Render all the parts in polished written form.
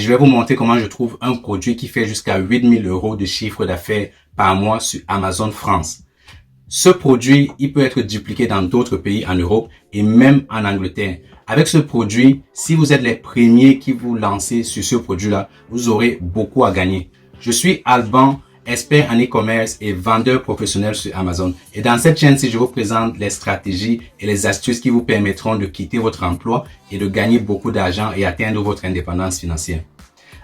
Je vais vous montrer comment je trouve un produit qui fait jusqu'à 8 000 € de chiffre d'affaires par mois sur Amazon France. Ce produit, il peut être dupliqué dans d'autres pays en Europe et même en Angleterre. Avec ce produit, si vous êtes les premiers qui vous lancez sur ce produit-là, vous aurez beaucoup à gagner. Je suis Alban, expert en e-commerce et vendeur professionnel sur Amazon. Et dans cette chaîne-ci, je vous présente les stratégies et les astuces qui vous permettront de quitter votre emploi et de gagner beaucoup d'argent et atteindre votre indépendance financière.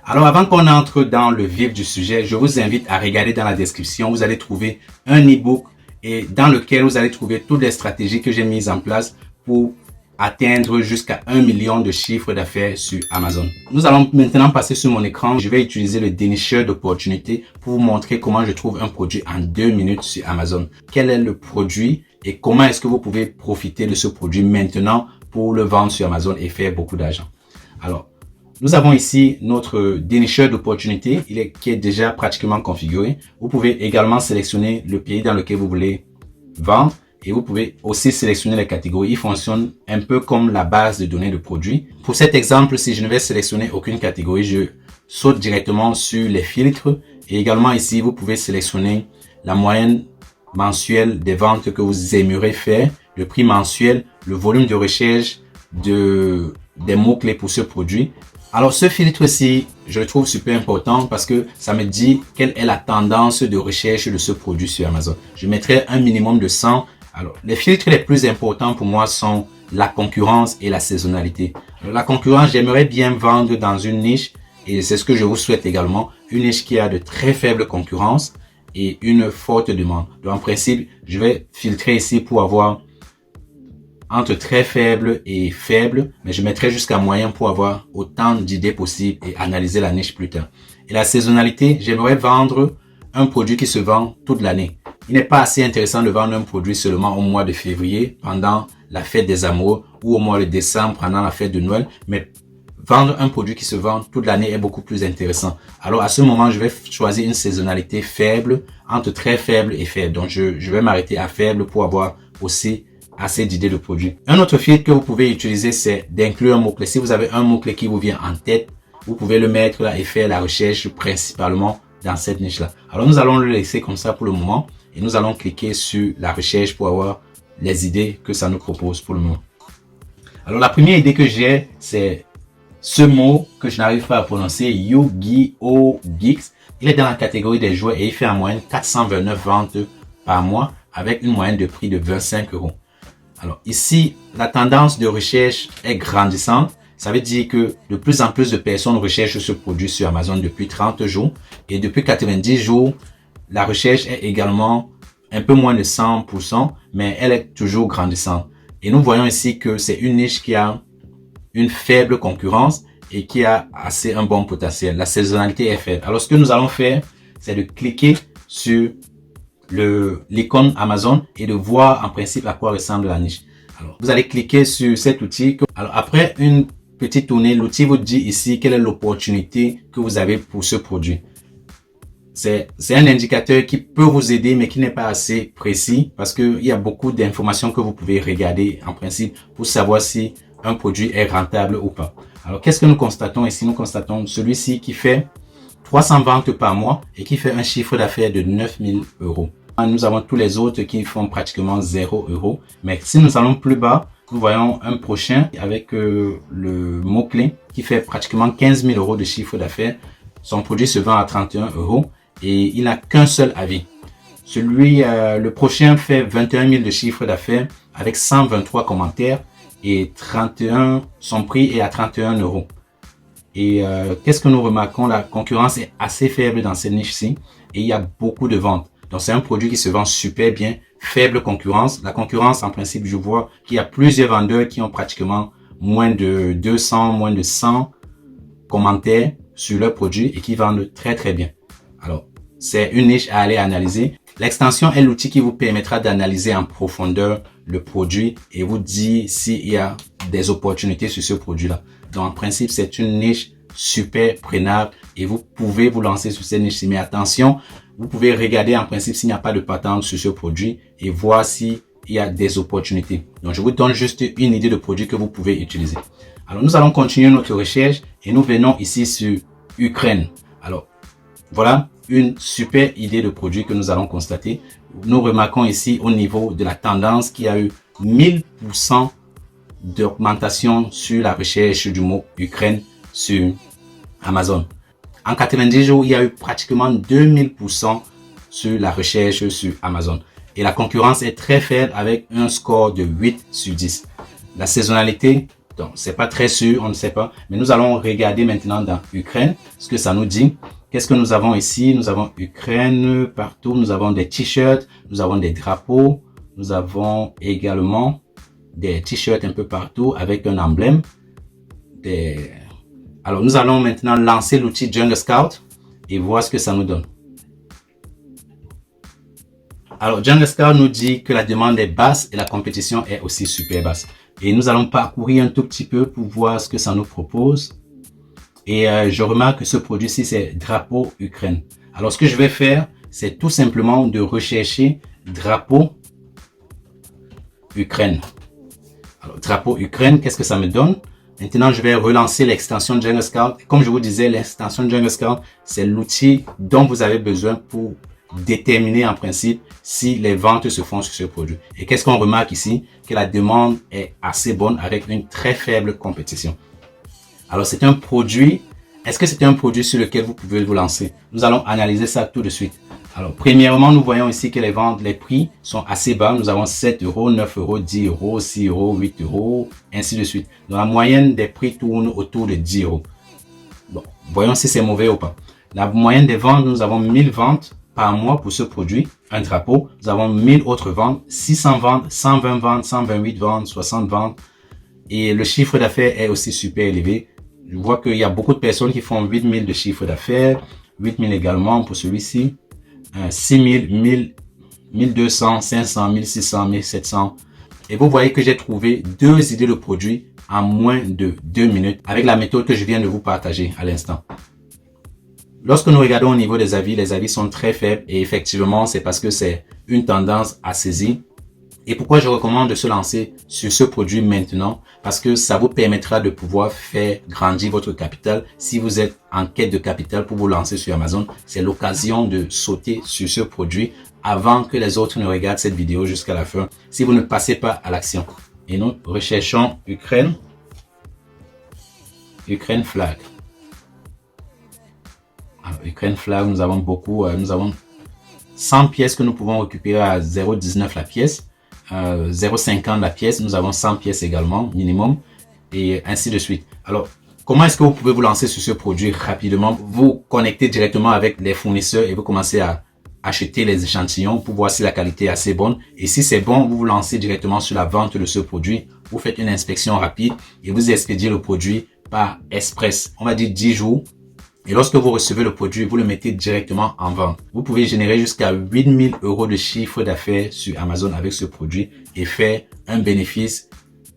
Alors, avant qu'on entre dans le vif du sujet, je vous invite à regarder dans la description. Vous allez trouver un e-book et dans lequel vous allez trouver toutes les stratégies que j'ai mises en place pour atteindre jusqu'à 1 million de chiffre d'affaires sur Amazon. Nous allons maintenant passer sur mon écran. Je vais utiliser le dénicheur d'opportunités pour vous montrer comment je trouve un produit en 2 minutes sur Amazon. Quel est le produit et comment est-ce que vous pouvez profiter de ce produit maintenant pour le vendre sur Amazon et faire beaucoup d'argent. Alors, nous avons ici notre dénicheur d'opportunités qui est déjà pratiquement configuré. Vous pouvez également sélectionner le pays dans lequel vous voulez vendre et vous pouvez aussi sélectionner les catégories. Il fonctionne un peu comme la base de données de produits. Pour cet exemple, si je ne vais sélectionner aucune catégorie, je saute directement sur les filtres et également ici, vous pouvez sélectionner la moyenne mensuelle des ventes que vous aimeriez faire, le prix mensuel, le volume de recherche des mots-clés pour ce produit. Alors, ce filtre-ci, je le trouve super important parce que ça me dit quelle est la tendance de recherche de ce produit sur Amazon. Je mettrai un minimum de 100. Alors, les filtres les plus importants pour moi sont la concurrence et la saisonnalité. Alors, la concurrence, j'aimerais bien vendre dans une niche et c'est ce que je vous souhaite également. Une niche qui a de très faibles concurrences et une forte demande. Donc, en principe, je vais filtrer ici pour avoir entre très faible et faible, mais je mettrai jusqu'à moyen pour avoir autant d'idées possibles et analyser la niche plus tard. Et la saisonnalité, j'aimerais vendre un produit qui se vend toute l'année. Il n'est pas assez intéressant de vendre un produit seulement au mois de février, pendant la fête des amoureux, ou au mois de décembre, pendant la fête de Noël, mais vendre un produit qui se vend toute l'année est beaucoup plus intéressant. Alors à ce moment, je vais choisir une saisonnalité faible, entre très faible et faible. Donc je vais m'arrêter à faible pour avoir aussi assez d'idées de produits. Un autre filtre que vous pouvez utiliser, c'est d'inclure un mot-clé. Si vous avez un mot-clé qui vous vient en tête, vous pouvez le mettre là et faire la recherche principalement dans cette niche-là. Alors, nous allons le laisser comme ça pour le moment et nous allons cliquer sur la recherche pour avoir les idées que ça nous propose pour le moment. Alors, la première idée que j'ai, c'est ce mot que je n'arrive pas à prononcer, Yu-Gi-Oh! Geeks. Il est dans la catégorie des jouets et il fait en moyenne 429 ventes par mois avec une moyenne de prix de 25 €. Alors ici, la tendance de recherche est grandissante. Ça veut dire que de plus en plus de personnes recherchent ce produit sur Amazon depuis 30 jours. Et depuis 90 jours, la recherche est également un peu moins de 100%, mais elle est toujours grandissante. Et nous voyons ici que c'est une niche qui a une faible concurrence et qui a un bon potentiel. La saisonnalité est faible. Alors ce que nous allons faire, c'est de cliquer sur l'icône Amazon et de voir en principe à quoi ressemble la niche. Alors, vous allez cliquer sur cet outil. Alors, après une petite tournée, l'outil vous dit ici quelle est l'opportunité que vous avez pour ce produit. C'est un indicateur qui peut vous aider, mais qui n'est pas assez précis parce qu'il y a beaucoup d'informations que vous pouvez regarder en principe pour savoir si un produit est rentable ou pas. Alors, qu'est-ce que nous constatons ici? Nous constatons celui-ci qui fait 300 ventes par mois et qui fait un chiffre d'affaires de 9 000 €. Nous avons tous les autres qui font pratiquement 0 €. Mais si nous allons plus bas, nous voyons un prochain avec le mot-clé qui fait pratiquement 15 000 € de chiffre d'affaires. Son produit se vend à 31 € et il n'a qu'un seul avis. Le prochain fait 21 000 de chiffre d'affaires avec 123 commentaires et son prix est à 31 €. Et qu'est-ce que nous remarquons? La concurrence est assez faible dans cette niche-ci et il y a beaucoup de ventes. Donc, c'est un produit qui se vend super bien, faible concurrence. La concurrence, en principe, je vois qu'il y a plusieurs vendeurs qui ont pratiquement moins de 200, moins de 100 commentaires sur leur produit et qui vendent très, très bien. Alors, c'est une niche à aller analyser. L'extension est l'outil qui vous permettra d'analyser en profondeur le produit et vous dire s'il y a des opportunités sur ce produit-là. Donc, en principe, c'est une niche super prenable et vous pouvez vous lancer sur cette niche-ci. Mais attention, vous pouvez regarder en principe s'il n'y a pas de patente sur ce produit et voir s'il y a des opportunités. Donc, je vous donne juste une idée de produit que vous pouvez utiliser. Alors, nous allons continuer notre recherche et nous venons ici sur Ukraine. Alors, voilà une super idée de produit que nous allons constater. Nous remarquons ici au niveau de la tendance qu'il y a eu 1000% d'augmentation sur la recherche du mot Ukraine sur Amazon. En 90 jours, il y a eu pratiquement 2000% sur la recherche sur Amazon. Et la concurrence est très faible avec un score de 8 sur 10. La saisonnalité, donc c'est pas très sûr, on ne sait pas. Mais nous allons regarder maintenant dans Ukraine ce que ça nous dit. Qu'est-ce que nous avons ici? Nous avons Ukraine partout. Nous avons des t-shirts, nous avons des drapeaux. Nous avons également des t-shirts un peu partout avec un emblème. Alors, nous allons maintenant lancer l'outil Jungle Scout et voir ce que ça nous donne. Alors, Jungle Scout nous dit que la demande est basse et la compétition est aussi super basse. Et nous allons parcourir un tout petit peu pour voir ce que ça nous propose. Et je remarque que ce produit-ci, c'est drapeau Ukraine. Alors, ce que je vais faire, c'est tout simplement de rechercher drapeau Ukraine. Alors, drapeau Ukraine, qu'est-ce que ça me donne? Maintenant, je vais relancer l'extension Jungle Scout. Comme je vous disais, l'extension Jungle Scout, c'est l'outil dont vous avez besoin pour déterminer en principe si les ventes se font sur ce produit. Et qu'est-ce qu'on remarque ici? Que la demande est assez bonne avec une très faible compétition. Alors, c'est un produit. Est-ce que c'est un produit sur lequel vous pouvez vous lancer? Nous allons analyser ça tout de suite. Alors, premièrement, nous voyons ici que les ventes, les prix sont assez bas. Nous avons 7 euros, 9 euros, 10 euros, 6 euros, 8 euros, ainsi de suite. Donc, la moyenne des prix tourne autour de 10 euros. Bon, voyons si c'est mauvais ou pas. La moyenne des ventes, nous avons 1000 ventes par mois pour ce produit, un drapeau. Nous avons 1000 autres ventes, 600 ventes, 120 ventes, 128 ventes, 60 ventes. Et le chiffre d'affaires est aussi super élevé. Je vois qu'il y a beaucoup de personnes qui font 8000 de chiffre d'affaires, 8000 également pour celui-ci, 6000, 1000, 1200, 500, 1600, 1700. Et vous voyez que j'ai trouvé deux idées de produits en moins de 2 minutes avec la méthode que je viens de vous partager à l'instant. Lorsque nous regardons au niveau des avis, les avis sont très faibles et effectivement, c'est parce que c'est une tendance à saisir. Et pourquoi je recommande de se lancer sur ce produit maintenant? Parce que ça vous permettra de pouvoir faire grandir votre capital. Si vous êtes en quête de capital pour vous lancer sur Amazon, c'est l'occasion de sauter sur ce produit avant que les autres ne regardent cette vidéo jusqu'à la fin, si vous ne passez pas à l'action. Et nous recherchons Ukraine. Ukraine flag. Alors, Ukraine flag, nous avons beaucoup. Nous avons 100 pièces que nous pouvons récupérer à 0,19 la pièce. 0,50 la pièce, nous avons 100 pièces également, minimum, et ainsi de suite. Alors, comment est-ce que vous pouvez vous lancer sur ce produit rapidement? Vous connectez directement avec les fournisseurs et vous commencez à acheter les échantillons pour voir si la qualité est assez bonne. Et si c'est bon, vous vous lancez directement sur la vente de ce produit. Vous faites une inspection rapide et vous expédiez le produit par express. On va dire 10 jours. Et lorsque vous recevez le produit, vous le mettez directement en vente. Vous pouvez générer jusqu'à 8000 euros de chiffre d'affaires sur Amazon avec ce produit et faire un bénéfice,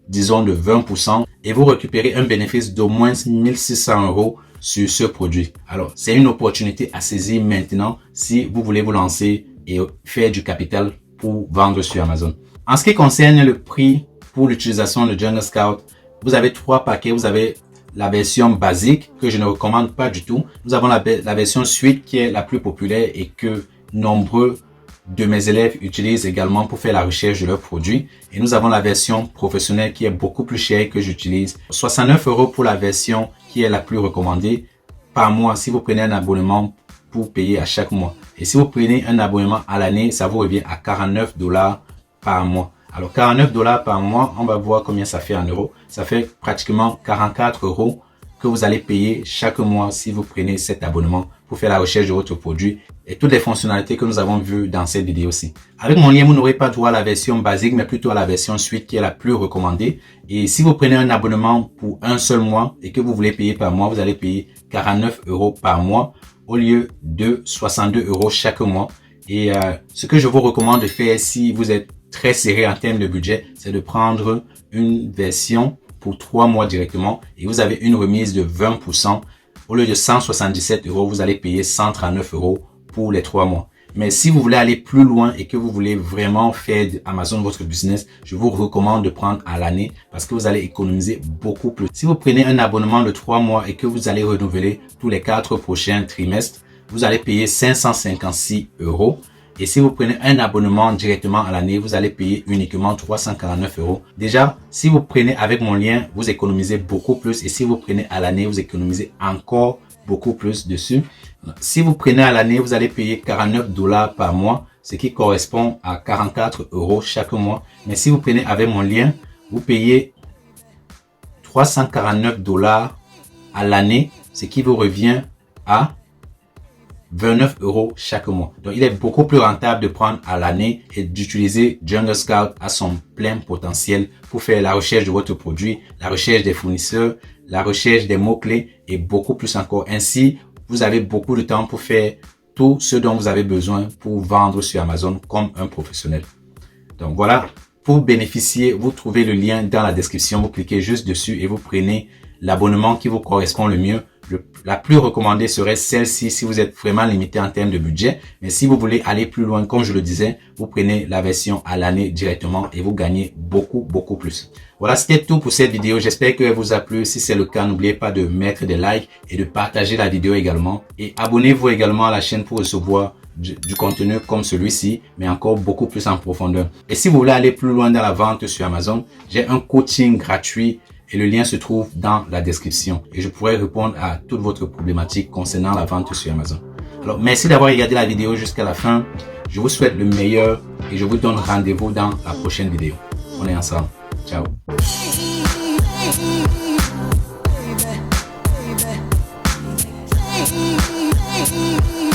disons, de 20%. Et vous récupérez un bénéfice d'au moins 1600 euros sur ce produit. Alors, c'est une opportunité à saisir maintenant si vous voulez vous lancer et faire du capital pour vendre sur Amazon. En ce qui concerne le prix pour l'utilisation de Jungle Scout, vous avez 3 paquets. Vous avez la version basique que je ne recommande pas du tout. Nous avons la version suite qui est la plus populaire et que nombreux de mes élèves utilisent également pour faire la recherche de leurs produits. Et nous avons la version professionnelle qui est beaucoup plus chère que j'utilise. 69 euros pour la version qui est la plus recommandée par mois si vous prenez un abonnement pour payer à chaque mois. Et si vous prenez un abonnement à l'année, ça vous revient à 49 $ par mois. Alors 49 $ par mois, on va voir combien ça fait en euros. Ça fait pratiquement 44 euros que vous allez payer chaque mois si vous prenez cet abonnement pour faire la recherche de votre produit et toutes les fonctionnalités que nous avons vues dans cette vidéo-ci. Avec mon lien, vous n'aurez pas droit à la version basique, mais plutôt à la version suite qui est la plus recommandée. Et si vous prenez un abonnement pour un seul mois et que vous voulez payer par mois, vous allez payer 49 euros par mois au lieu de 62 euros chaque mois. Et ce que je vous recommande de faire si vous êtes très serré en termes de budget, c'est de prendre une version pour 3 mois directement et vous avez une remise de 20%. Au lieu de 177 euros, vous allez payer 139 euros pour les 3 mois. Mais si vous voulez aller plus loin et que vous voulez vraiment faire d'Amazon votre business, je vous recommande de prendre à l'année parce que vous allez économiser beaucoup plus. Si vous prenez un abonnement de 3 mois et que vous allez renouveler tous les 4 prochains trimestres, vous allez payer 556 €. Et si vous prenez un abonnement directement à l'année, vous allez payer uniquement 349 €. Déjà, si vous prenez avec mon lien, vous économisez beaucoup plus. Et si vous prenez à l'année, vous économisez encore beaucoup plus dessus. Si vous prenez à l'année, vous allez payer 49 $ par mois, ce qui correspond à 44 € chaque mois. Mais si vous prenez avec mon lien, vous payez 349 $ à l'année, ce qui vous revient à 29 € chaque mois. Donc, il est beaucoup plus rentable de prendre à l'année et d'utiliser Jungle Scout à son plein potentiel pour faire la recherche de votre produit, la recherche des fournisseurs, la recherche des mots-clés et beaucoup plus encore. Ainsi, vous avez beaucoup de temps pour faire tout ce dont vous avez besoin pour vendre sur Amazon comme un professionnel. Donc, voilà. Pour bénéficier, vous trouvez le lien dans la description. Vous cliquez juste dessus et vous prenez l'abonnement qui vous correspond le mieux. La plus recommandée serait celle-ci si vous êtes vraiment limité en termes de budget. Mais si vous voulez aller plus loin, comme je le disais, vous prenez la version à l'année directement et vous gagnez beaucoup plus. Voilà, c'était tout pour cette vidéo. J'espère qu'elle vous a plu. Si c'est le cas, n'oubliez pas de mettre des likes et de partager la vidéo également. Et abonnez-vous également à la chaîne pour recevoir du contenu comme celui-ci, mais encore beaucoup plus en profondeur. Et si vous voulez aller plus loin dans la vente sur Amazon, j'ai un coaching gratuit et le lien se trouve dans la description. Et je pourrai répondre à toutes votre problématiques concernant la vente sur Amazon. Alors, merci d'avoir regardé la vidéo jusqu'à la fin. Je vous souhaite le meilleur et je vous donne rendez-vous dans la prochaine vidéo. On est ensemble. Ciao. Baby.